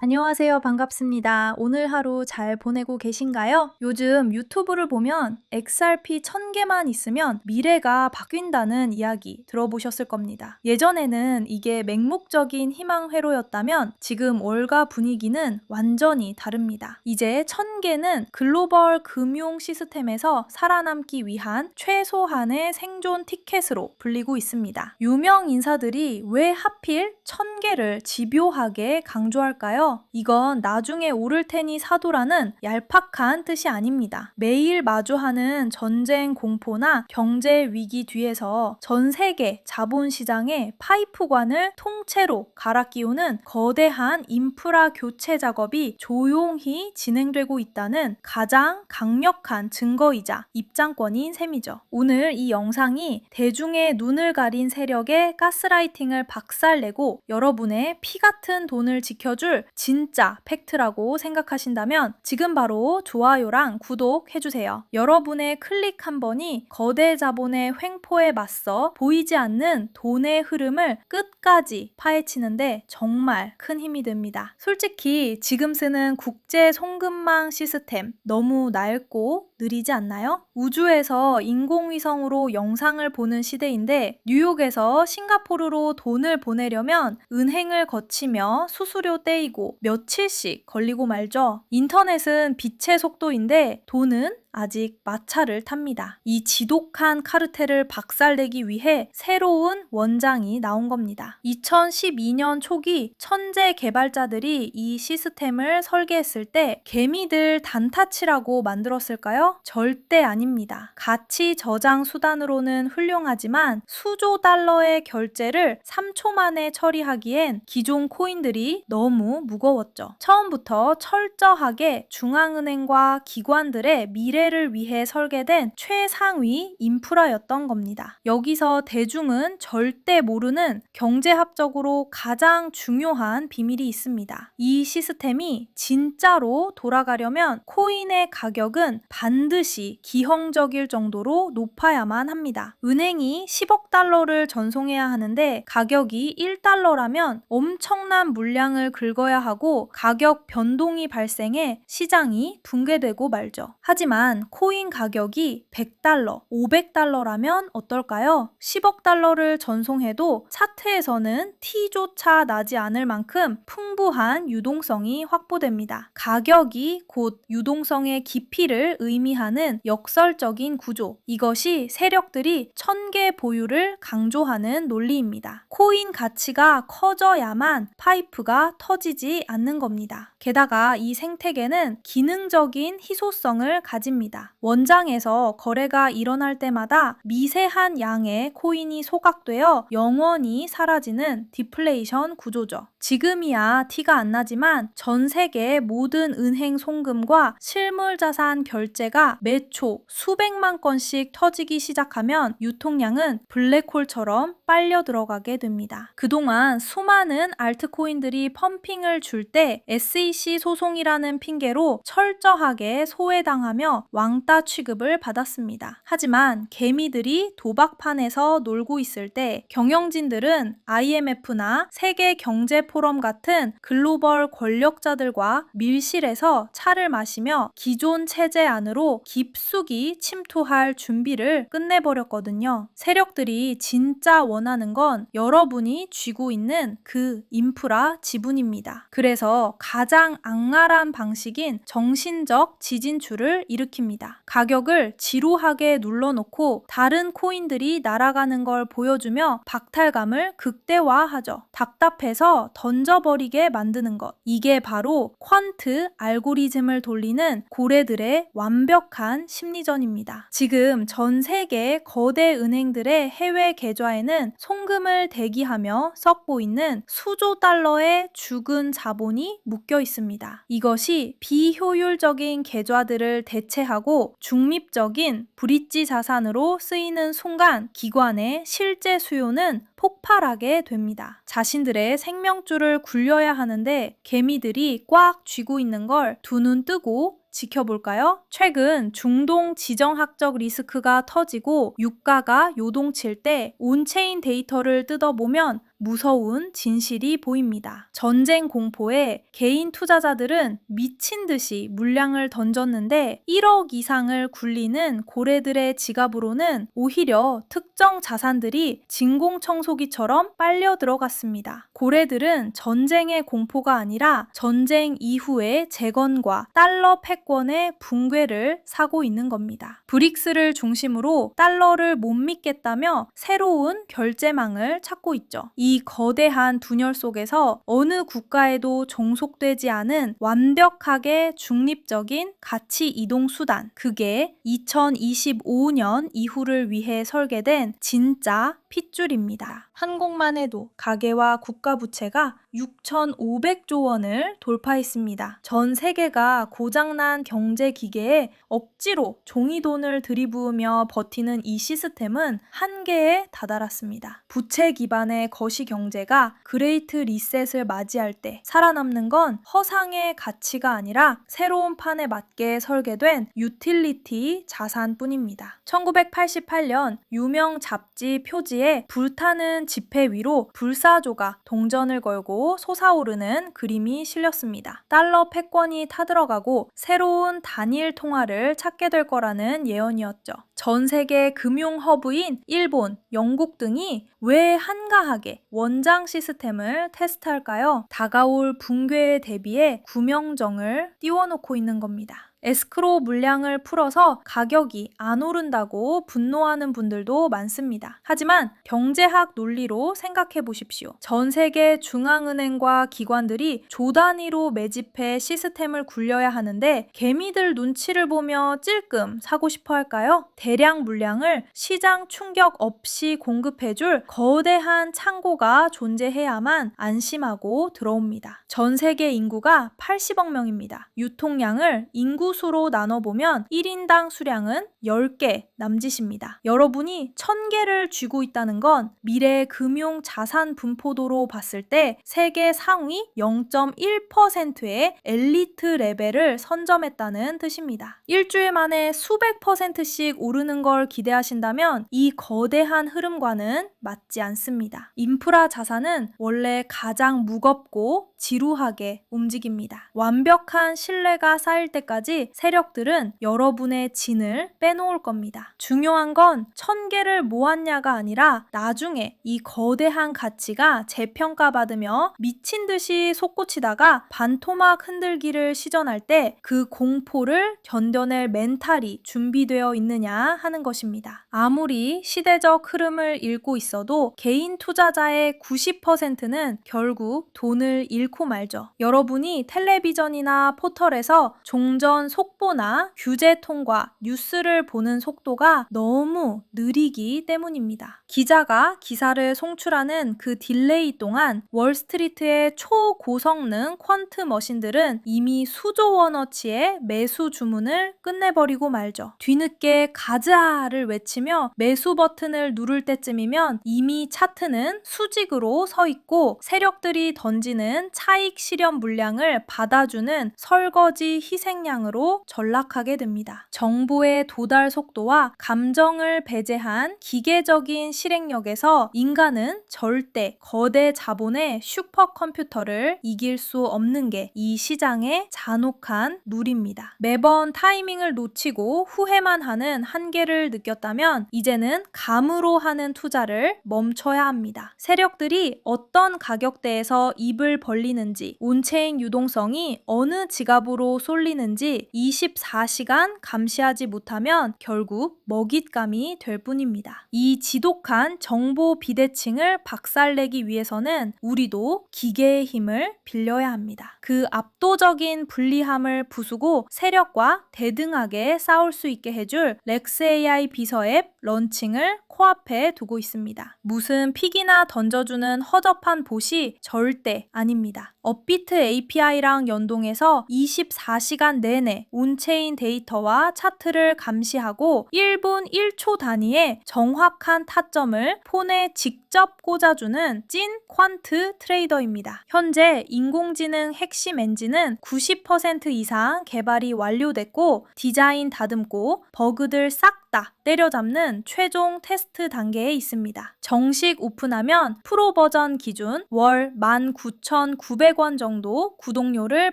안녕하세요. 반갑습니다. 오늘 하루 잘 보내고 계신가요? 요즘 유튜브를 보면 XRP 1000개만 있으면 미래가 바뀐다는 이야기 들어보셨을 겁니다. 예전에는 이게 맹목적인 희망회로였다면 지금 월가 분위기는 완전히 다릅니다. 이제 1000개는 글로벌 금융 시스템에서 살아남기 위한 최소한의 생존 티켓으로 불리고 있습니다. 유명 인사들이 왜 하필 1000개를 집요하게 강조할까요? 이건 나중에 오를 테니 사도라는 얄팍한 뜻이 아닙니다. 매일 마주하는 전쟁 공포나 경제 위기 뒤에서 전 세계 자본시장의 파이프관을 통째로 갈아 끼우는 거대한 인프라 교체 작업이 조용히 진행되고 있다는 가장 강력한 증거이자 입장권인 셈이죠. 오늘 이 영상이 대중의 눈을 가린 세력의 가스라이팅을 박살내고 여러분의 피 같은 돈을 지켜줄 진짜 팩트라고 생각하신다면 지금 바로 좋아요랑 구독 해주세요. 여러분의 클릭 한 번이 거대 자본의 횡포에 맞서 보이지 않는 돈의 흐름을 끝까지 파헤치는데 정말 큰 힘이 됩니다. 솔직히 지금 쓰는 국제 송금망 시스템 너무 낡고 느리지 않나요? 우주에서 인공위성으로 영상을 보는 시대인데 뉴욕에서 싱가포르로 돈을 보내려면 은행을 거치며 수수료 떼이고 며칠씩 걸리고 말죠. 인터넷은 빛의 속도인데 돈은 아직 마차를 탑니다. 이 지독한 카르텔을 박살내기 위해 새로운 원장이 나온 겁니다. 2012년 초기 천재 개발자들이 이 시스템을 설계했을 때 개미들 단타치라고 만들었을까요? 절대 아닙니다. 가치 저장 수단으로는 훌륭하지만 수조 달러의 결제를 3초 만에 처리하기엔 기존 코인들이 너무 무거웠죠. 처음부터 철저하게 중앙은행과 기관들의 미래를 위해 설계된 최상위 인프라였던 겁니다. 여기서 대중은 절대 모르는 경제학적으로 가장 중요한 비밀이 있습니다. 이 시스템이 진짜로 돌아가려면 코인의 가격은 반드시 기형적일 정도로 높아야만 합니다. 은행이 10억 달러를 전송해야 하는데 가격이 1달러라면 엄청난 물량을 긁어야 하고 가격 변동이 발생해 시장이 붕괴되고 말죠. 하지만 코인 가격이 100달러, 500달러라면 어떨까요? 10억 달러를 전송해도 차트에서는 T조차 나지 않을 만큼 풍부한 유동성이 확보됩니다. 가격이 곧 유동성의 깊이를 의미하는 역설적인 구조. 이것이 세력들이 1000개 보유를 강조하는 논리입니다. 코인 가치가 커져야만 파이프가 터지지 않는 겁니다. 게다가 이 생태계는 기능적인 희소성을 가집니다. 원장에서 거래가 일어날 때마다 미세한 양의 코인이 소각되어 영원히 사라지는 디플레이션 구조죠. 지금이야 티가 안 나지만 전 세계 모든 은행 송금과 실물 자산 결제가 매초 수백만 건씩 터지기 시작하면 유통량은 블랙홀처럼 빨려 들어가게 됩니다. 그동안 수많은 알트코인들이 펌핑을 줄 때 SEC 소송이라는 핑계로 철저하게 소외당하며 왕따 취급을 받았습니다. 하지만 개미들이 도박판에서 놀고 있을 때 경영진들은 IMF나 세계 경제 포럼 같은 글로벌 권력자들과 밀실에서 차를 마시며 기존 체제 안으로 깊숙이 침투할 준비를 끝내버렸거든요. 세력들이 진짜 원하는 건 여러분이 쥐고 있는 그 인프라 지분입니다. 그래서 가장 악랄한 방식인 정신적 지진출을 일으킵니다. 가격을 지루하게 눌러놓고 다른 코인들이 날아가는 걸 보여주며 박탈감을 극대화하죠. 답답해서 던져버리게 만드는 것. 이게 바로 퀀트 알고리즘을 돌리는 고래들의 완벽한 심리전입니다. 지금 전 세계 거대 은행들의 해외 계좌에는 송금을 대기하며 썩고 있는 수조 달러의 죽은 자본이 묶여 있습니다. 이것이 비효율적인 계좌들을 대체하고 중립적인 브릿지 자산으로 쓰이는 순간 기관의 실제 수요는 폭발하게 됩니다. 자신들의 생명줄을 굴려야 하는데 개미들이 꽉 쥐고 있는 걸 두 눈 뜨고 지켜볼까요? 최근 중동 지정학적 리스크가 터지고 유가가 요동칠 때 온체인 데이터를 뜯어보면 무서운 진실이 보입니다. 전쟁 공포에 개인 투자자들은 미친 듯이 물량을 던졌는데 1억 이상을 굴리는 고래들의 지갑으로는 오히려 특정 자산들이 진공청소기처럼 빨려 들어갔습니다. 고래들은 전쟁의 공포가 아니라 전쟁 이후의 재건과 달러 패권의 붕괴를 사고 있는 겁니다. 브릭스를 중심으로 달러를 못 믿겠다며 새로운 결제망을 찾고 있죠. 이 거대한 분열 속에서 어느 국가에도 종속되지 않은 완벽하게 중립적인 가치 이동 수단, 그게 2025년 이후를 위해 설계된 진짜 핏줄입니다. 한국만 해도 가계와 국가 부채가 6,500조 원을 돌파했습니다. 전 세계가 고장난 경제 기계에 억지로 종이돈을 들이부으며 버티는 이 시스템은 한계에 다다랐습니다. 부채 기반의 거시 경제가 그레이트 리셋을 맞이할 때 살아남는 건 허상의 가치가 아니라 새로운 판에 맞게 설계된 유틸리티 자산뿐입니다. 1988년 유명 잡지 표지에 불타는 지폐 위로 불사조가 동전을 걸고 솟아오르는 그림이 실렸습니다. 달러 패권이 타들어가고 새로운 단일 통화를 찾게 될 거라는 예언이었죠. 전 세계 금융 허브인 일본, 영국 등이 왜 한가하게 원장 시스템을 테스트할까요? 다가올 붕괴에 대비해 구명정을 띄워놓고 있는 겁니다. 에스크로 물량을 풀어서 가격이 안 오른다고 분노하는 분들도 많습니다. 하지만 경제학 논리로 생각해 보십시오. 전 세계 중앙은행과 기관들이 조 단위로 매집해 시스템을 굴려야 하는데 개미들 눈치를 보며 찔끔 사고 싶어 할까요? 대량 물량을 시장 충격 없이 공급해줄 거대한 창고가 존재해야만 안심하고 들어옵니다. 전 세계 인구가 80억 명입니다. 유통량을 인구수로 나눠보면 1인당 수량은 10개 남짓입니다. 여러분이 1000개를 쥐고 있다는 건 미래 금융 자산 분포도로 봤을 때 세계 상위 0.1%의 엘리트 레벨을 선점했다는 뜻입니다. 일주일 만에 수백 %씩 오르는 걸 기대하신다면 이 거대한 흐름과는 맞지 않습니다. 인프라 자산은 원래 가장 무겁고 지루하게 움직입니다. 완벽한 신뢰가 쌓일 때까지 세력들은 여러분의 진을 빼놓을 겁니다. 중요한 건 1000개를 모았냐가 아니라 나중에 이 거대한 가치가 재평가받으며 미친 듯이 솟구치다가 반토막 흔들기를 시전할 때 그 공포를 견뎌낼 멘탈이 준비되어 있느냐 하는 것입니다. 아무리 시대적 흐름을 읽고 있어도 개인 투자자의 90%는 결국 돈을 잃고 말죠. 여러분이 텔레비전이나 포털에서 종전 속보나 규제 통과, 뉴스를 보는 속도가 너무 느리기 때문입니다. 기자가 기사를 송출하는 그 딜레이 동안 월스트리트의 초고성능 퀀트 머신들은 이미 수조 원어치의 매수 주문을 끝내버리고 말죠. 뒤늦게 가자를 외치며 매수 버튼을 누를 때쯤이면 이미 차트는 수직으로 서 있고 세력들이 던지는 차익 실현 물량을 받아주는 설거지 희생양으로 전락하게 됩니다. 정보의 도달 속도와 감정을 배제한 기계적인 실행력에서 인간은 절대 거대 자본의 슈퍼컴퓨터를 이길 수 없는 게 이 시장의 잔혹한 룰입니다. 매번 타이밍을 놓치고 후회만 하는 한계를 느꼈다면 이제는 감으로 하는 투자를 멈춰야 합니다. 세력들이 어떤 가격대에서 입을 벌리는지, 온체인 유동성이 어느 지갑으로 쏠리는지 24시간 감시하지 못하면 결국 먹잇감이 될 뿐입니다. 이 지독한 정보 비대칭을 박살내기 위해서는 우리도 기계의 힘을 빌려야 합니다. 그 압도적인 불리함을 부수고 세력과 대등하게 싸울 수 있게 해줄 렉스 AI 비서 앱 런칭을 코앞에 두고 있습니다. 무슨 픽이나 던져주는 허접한 봇이 절대 아닙니다. 업비트 API랑 연동해서 24시간 내내 온체인 데이터와 차트를 감시하고 1분 1초 단위의 정확한 타점을 폰에 직접 꽂아주는 찐 퀀트 트레이더입니다. 현재 인공지능 핵심 엔진은 90% 이상 개발이 완료됐고 디자인 다듬고 버그들 싹 다 때려잡는 최종 테스트 단계에 있습니다. 정식 오픈하면 프로 버전 기준 월 19,900원 정도 구독료를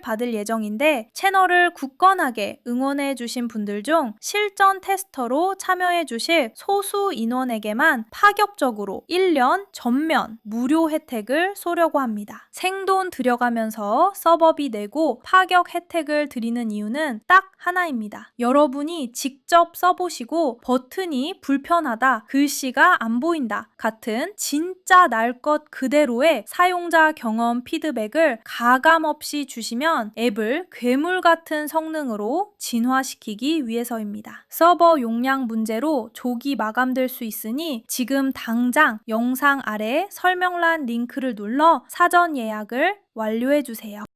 받을 예정인데 채널을 굳건하게 응원해 주신 분들 중 실전 테스터로 참여해 주실 소수 인원에게만 파격적으로 1년 전면 무료 혜택을 쏘려고 합니다. 생돈 들여가면서 서버비 내고 파격 혜택을 드리는 이유는 딱 하나입니다. 여러분이 직접 써보시고 버튼이 불편하다, 글씨가 안 보인다 같은 진짜 날 것 그대로의 사용자 경험 피드백을 가감없이 주시면 앱을 괴물 같은 성능으로 진화시키기 위해서입니다. 서버 용량 문제로 조기 마감될 수 있으니 지금 당장 영상 아래 설명란 링크를 눌러 사전 예약을 완료해 주세요.